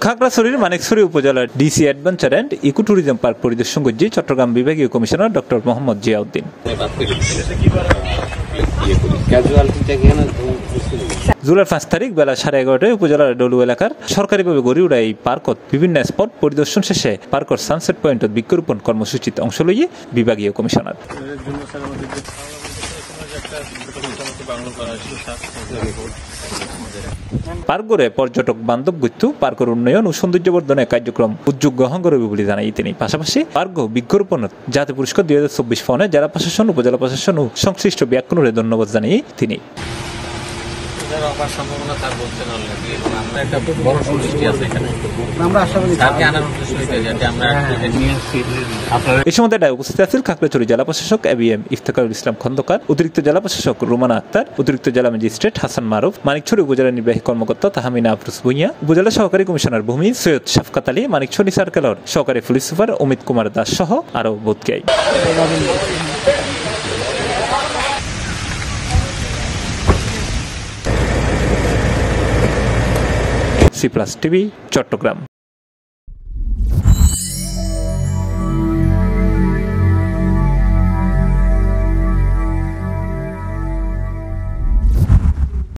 খাগড়াছড়ির মানিকছড়ি উপজেলার DC adventure and eco tourism park পরিদর্শন করছে চট্টগ্রাম বিভাগীয় কমিশনার ডক্টর মোহাম্মদ জিয়াউদ্দিন। জুলাইর 5 তারিখ বেলা 11:30টায় উপজেলার ডলু এলাকার সরকারিভাবে গড়ে ওঠা এই পার্কত বিভিন্ন স্পট পরিদর্শন শেষে পার্কর সানসেট পয়েন্টত বৃক্ষরোপণ কর্মসূচিতে অংশ লইয়ে বিভাগীয় কমিশনার। পার্ক গড়ে পর্যটক বান্ধব গত্য পার্কের উন্নয়ন ও সৌন্দর্যবর্ধনের কার্যক্রম উদ্যোগ গ্রহণ করবে বলে জানাই তিনি। পাশাপাশি পার্ক বৃক্ষরোপণত জাতীয় পুরস্কার 2024 ফোনে জেলা প্রশাসন উপজেলা প্রশাসন ও সংশ্লিষ্ট ব্যাকুণরে ধন্যবাদ জানিয়ে তিনি। এই সময় উপস্থিত আছেন খাগড়াছড়ি জেলা প্রশাসক ABM ইফতেখারুল ইসলাম খন্দকার, অতিরিক্ত জেলা প্রশাসক রুমানা আক্তার, অতিরিক্ত জেলা ম্যাজিস্ট্রেট হাসান মারুফ, মানিকছড়ি উপজেলা নির্বাহী কর্মকর্তা তাহমিনা আফরোজ ভুঁইয়া, উপজেলা সহকারী কমিশনার ভূমি সৈয়দ শাফকাত আলী, মানিকছড়ি সার্কেলের সহকারী পুলিশ সুপার অমিত কুমার দাস সহ আরো বোধকেই। C+ TV Chittagong.